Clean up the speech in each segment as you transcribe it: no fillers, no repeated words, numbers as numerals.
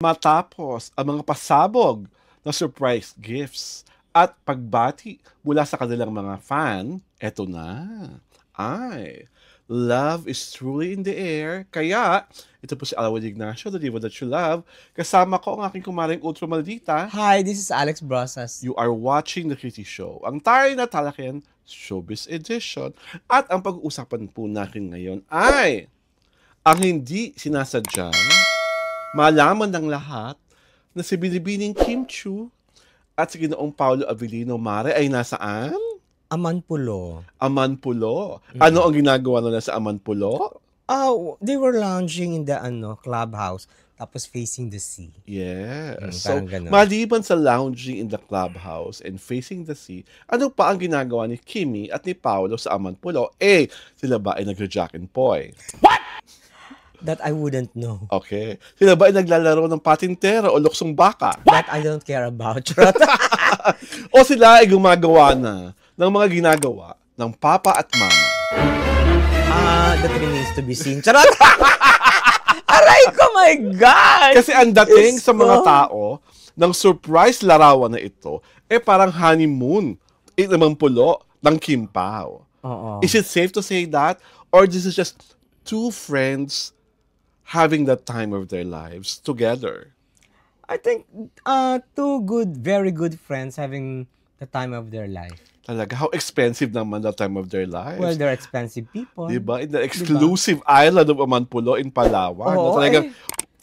Matapos ang mga pasabog na surprise gifts at pagbati mula sa kanilang mga fan, eto na. Ay, love is truly in the air. Kaya, ito po si Alwin Ignacio, the diva that you love. Kasama ko ang aking kumaring ultra maldita. Hi, this is Alex Brosas. You are watching The Kitty Show. Ang tayo na talakyan, Showbiz Edition. At ang pag-uusapan po natin ngayon ay ang hindi sinasadyang malaman ng lahat na si Binibining Kim Chiu at si Ginoong Paulo Avellino Mare ay nasaan? Amanpulo. Amanpulo. Ano ang ginagawa nila sa Amanpulo? They were lounging in the clubhouse tapos facing the sea. Yes. So, ganun. maliban sa lounging in the clubhouse and facing the sea, ano pa ang ginagawa ni Kimmy at ni Paulo sa Amanpulo? Sila ba ay nagja-jack and poy? What? That I wouldn't know. Okay. Sila ba ay naglalaro ng patintera o luksong baka? That I don't care about. O sila ay gumagawa na ng mga ginagawa ng papa at mama? That remains to be seen. Charot! Aray ko, my God! Kasi ang dating sa mga tao ng surprise larawan na ito, parang honeymoon. Amanpulo ng Kim Pao. Is it safe to say that? Or this is just two friends having the time of their lives together? I think two very good friends having the time of their life. Talaga, how expensive naman the time of their lives. Well, they're expensive people. Diba? In the exclusive island of Amanpulo in Palawan. Talagang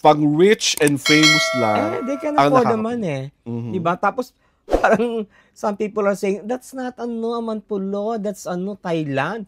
pang rich and famous lang. They can afford naman Diba? Tapos, parang some people are saying, that's not Amanpulo, that's Thailand.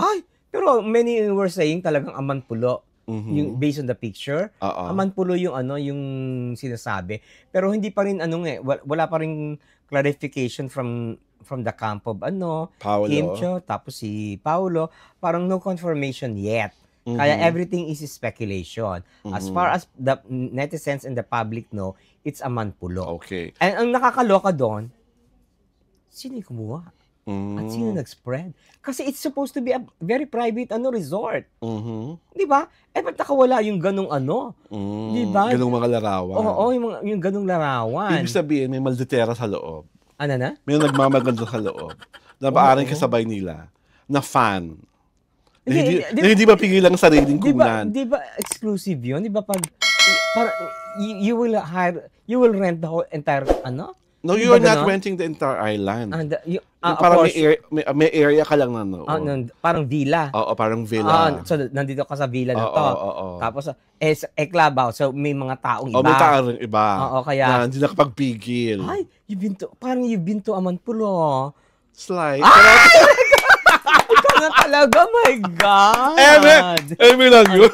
Ay, pero many were saying talagang Amanpulo. Yung based on the picture, Amanpulo yung yung sinasabi. Pero hindi pa rin wala pa rin clarification from the camp of Paulo. Kim Chiu, tapos si Paulo, parang no confirmation yet. Kaya everything is speculation. As far as the netizens and the public know, it's Amanpulo. Okay. And ang nakakaloka doon, sino yung kumuha? At sino nag-spread? Kasi it's supposed to be a very private resort. Di ba? Ba't nakawala yung ganong Di ba? Ganong mga larawan. Oo, yung ganong larawan. Ibig sabihin, may malditera sa loob. Ano na? May nagmamaganda sa loob. Na maaring kasabay nila. Na fan. Na hindi mapigilan ang sariling kunan. Di ba exclusive yun? Di ba pag you will rent the whole entire No, you are not renting the entire island. Parang may area ka lang na parang villa. Oo, parang villa. So, nandito ka sa villa na to. Tapos, clubhouse. So, may mga taong iba. May taong iba. Oo, kaya... Na hindi nakapagpigil. Ay, parang you've been to Amanpulo. Slide. Ikaw na talaga, my God. Eme lang yun.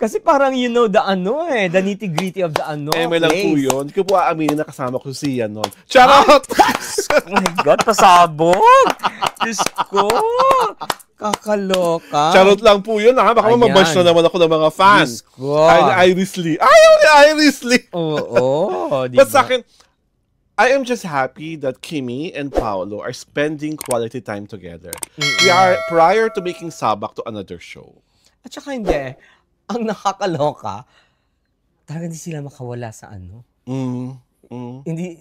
Kasi parang the nitty-gritty of the may lang po yun. Hindi ko po aaminin na kasama ko siya nun. Charot! Oh my God, pasabog! Diyos ko! Kakaloka. Charot lang po yun, ha? Baka mabash na naman ako ng mga fans. Diyos ko. Iris Lee. Ayaw ni Iris Lee! Oo, diba? But sa akin, I am just happy that Kimmy and Paolo are spending quality time together. We are prior to making Sabak to another show. At saka hindi. Ang nakakaloka, talagang hindi sila makawala sa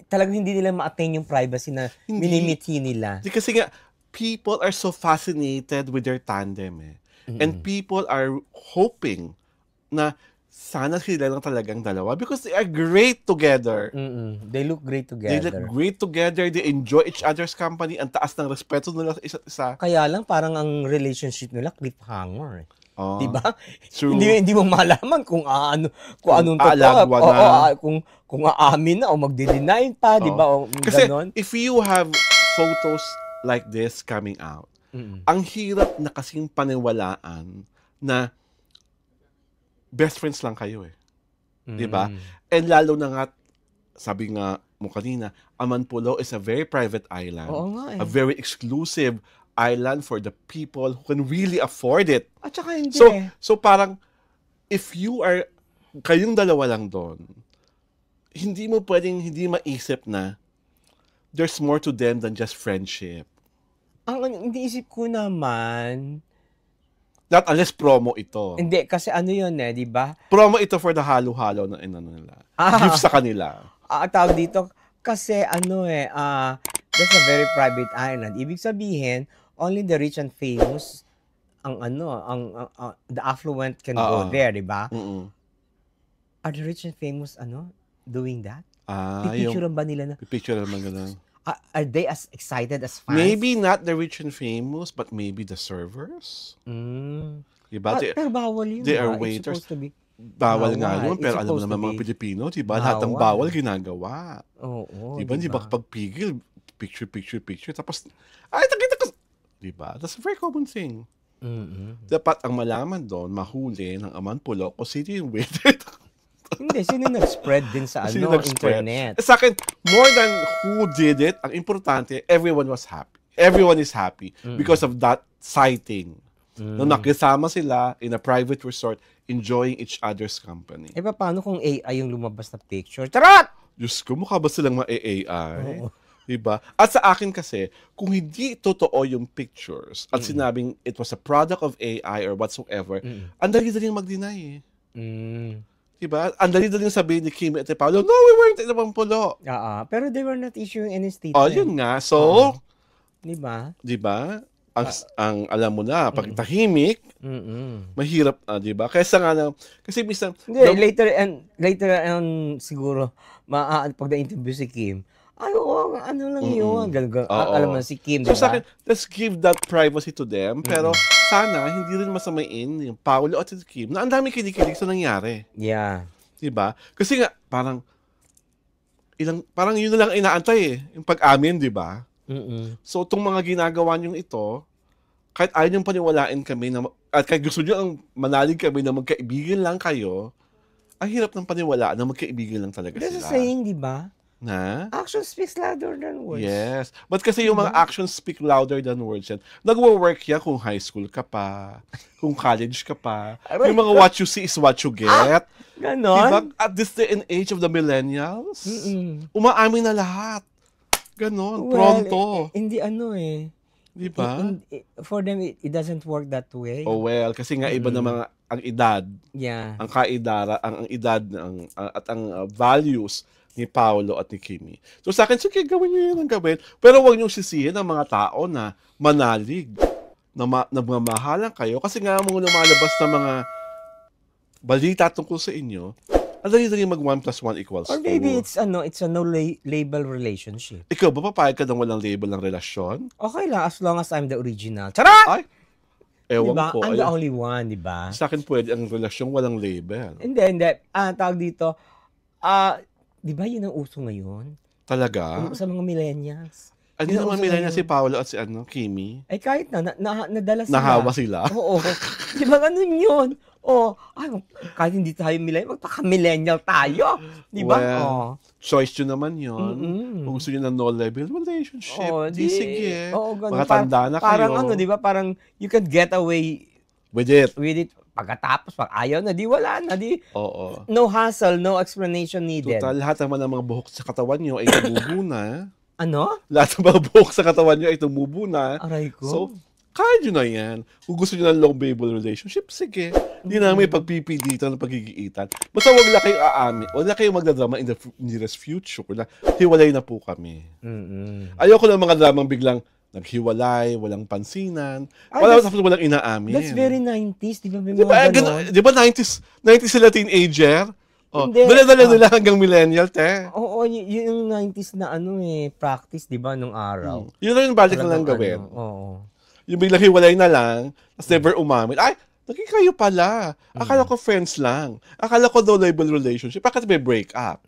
Talagang hindi nila ma-attain yung privacy na minimithi nila. Kasi nga, people are so fascinated with their tandem And people are hoping na sana sila lang talagang dalawa because they are great together. They look great together. They enjoy each other's company. Ang taas ng respeto nila sa isa't isa. Kaya lang parang ang relationship nila cliffhanger. Diba? True. Hindi mo malaman kung anong totoo. Kung aamin na o magde-deny pa, diba? O kasi ganon. If you have photos like this coming out, ang hirap na kasing paniwalaan na best friends lang kayo Diba? And lalo na nga, sabi nga mo kanina, Amanpulo is a very private island. Oo nga A very exclusive island for the people who can really afford it. At saka hindi So parang, if you are, kayong dalawa lang doon, hindi mo pwedeng hindi maisip na there's more to them than just friendship. Ang iniisip ko naman, Not unless promo ito. Hindi, kasi ano yun di ba? Promo ito for the halo-halo na inano nila. Gift sa kanila. Tawag dito, kasi that's a very private island. Ibig sabihin, only the rich and famous, the affluent can go there, di ba? Are the rich and famous, doing that? Pipicturean ba nila na? Pipicturean naman ganun. Are they as excited as fans? Maybe not the rich and famous, but maybe the servers. Diba? Pero bawal yun. They are waiters. Bawal nga yun, pero alam mo naman mga Pilipino, diba? Lahat ng bawal ginagawa. Oo. Diba kapag pigil, picture, tapos, nakita ko. Diba? That's a very common thing. Dapat ang malaman doon, mahuli ng amanpulo kung sino yung waiter. Hindi, sino nag-spread din sa internet? Sa akin, more than who did it, ang importante, everyone was happy. Everyone is happy because of that sighting. Nung nakisama sila in a private resort, enjoying each other's company. Paano kung AI yung lumabas na picture? Charot! Diyos ko, mukha ba silang ma-AI? Diba? At sa akin kasi, kung hindi totoo yung pictures at sinabing it was a product of AI or whatsoever, ang dali-dali mag-deny Diba? Ang dali-dali sabihin ni Kim at Paolo, no, we weren't in Amampulo. Pero they were not issuing any statement. Yun nga. So, diba? Ang alam mo na, pag tahimik, mahirap na, diba? Kaysa nga kasi minsan... later on siguro, pag na-interview si Kim, ano lang yun. Alam mo si Kim, diba? So sa akin, let's give that privacy to them. Pero sana, hindi rin masamain yung Paolo at si Kim na ang dami kinikilig sa nangyari. Yeah. Diba? Kasi nga, parang yun na lang inaantay yung pag-amin, diba? So, itong mga ginagawa niyong ito, kahit ayaw niyong paniwalain kami, at kahit gusto niyo ang manalig kami na magkaibigan lang kayo, ang hirap ng paniwalaan na magkaibigan lang talaga There's sila. a saying, diba? Na? Action speaks louder than words. Yes. But kasi yung mga actions speak louder than words yan. Nagwo-work yan kung high school ka pa, kung college ka pa. Yung mga what you see is what you get. Ganon? Diba? At this day and age of the millennials, umaamin na lahat. Ganon, pronto. Hindi Diba? For them, it doesn't work that way. Oh well, kasi nga iba na mga ang edad, ang kaidara, ang edad, at ang values ni Paolo at ni Kimi. So sa akin, sige, gawin nyo yun ang gawin. Pero huwag nyo sisihin ang mga tao na manalig, na nagmamahalan kayo. Kasi nga mga lumalabas na mga balita tungkol sa inyo, ang dali-dali mag 1 + 1 = 2. Or maybe it's a no label relationship. Ikaw ba, papayag ka ng walang label ng relasyon? Okay lang, as long as I'm the original. Charot! Ay! Ewan diba? ko. I'm the only one, diba? Sa akin pwede ang relasyon walang label. Hindi. Tawag dito, diba yun ang uso ngayon? Talaga? Sa mga millennials. Ano naman millennials si Paolo at si Kimi? Ay kahit nadala sila. Nahawa sila? Oo. Diba ganun yun? Kahit hindi tayo millennial, magpaka-millennial tayo. Diba? Choice nyo naman yun. Kung gusto nyo ng no-label relationship, sige. Makatanda na kayo. Parang diba? Parang you can get away with it. Pagkatapos, pag ayaw na, wala na, Oo. No hassle, no explanation needed. Total, lahat naman ng mga buhok sa katawan nyo ay tumubo na. Ano? Lahat ng mga buhok sa katawan nyo ay tumubo na. Aray ko. So, kaya nyo na yan. Kung gusto nyo ng long-label relationship, sige. Hindi na may pagpipilitan ng pagigiitan. Basta wag lang kayong aamin. Wag lang kayong magdadrama in the nearest future. Hiwalay na po kami. Ayoko ng mga dramang biglang naghiwalay, walang pansinan, walang inaamin. That's very 90s, di ba? Di ba 90s sila teenager? Dala-dala nila hanggang millennial, te. Oo, yung 90s na practice, di ba, nung araw. Yun na yung balik na lang gawin. Oo. Yung biglang hiwalay na lang, tapos never umamin. Ay, naging kayo pala. Akala ko friends lang. Akala ko no-label relationship. Bakit may break up?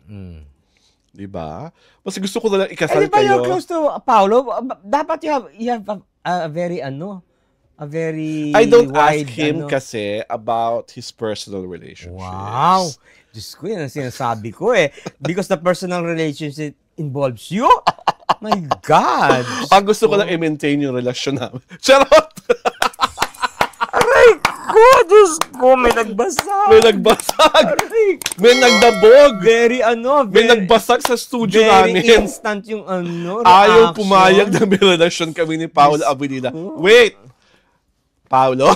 Diba? Mas gusto ko na lang ikasal diba kayo. You're close to Paolo? Dapat you have a very, a very I don't wide, ask him kasi about his personal relationships. Wow! Diyos ko, yan ang sinasabi ko Because the personal relationship involves you? My God! Ang gusto ko lang i-maintain yung relasyon namin. Charot! Aray ko! Diyos ko! May nagbasag! May nagbasag! Aray ko! May nagdabog! May nagbasag sa studio namin. Very instant yung reaction. Ayaw pumayag na may relasyon kami ni Paolo Abilida. Wait! Paolo?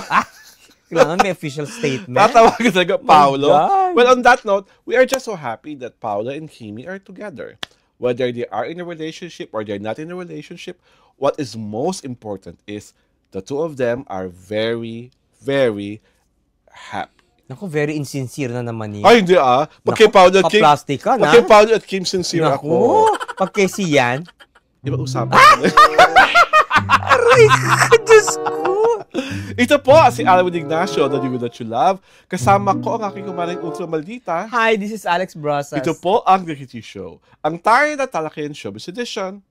Kailangan may official statement. Tatawagan talaga, Paolo. God. Well, on that note, we are just so happy that Paolo and Kimi are together. Whether they are in a relationship or they're not in a relationship, what is most important is the two of them are very, very happy. Naku, very insincere na naman yun. Ay, hindi ah. Pag kay Paolo at Kim, pa-plastic ka na. pag kay Paolo at Kim, sincere ako. Pag kay Sian. Di ba usapan? Aray, Diyos ko. Ito po si Alwin Ignacio, The Diva That You Love. Kasama ko ang aking kumaring ultra maldita. Hi, this is Alex Brosas. Ito po ang The Kitty Show. Ang tayo na talakayan showbiz edition.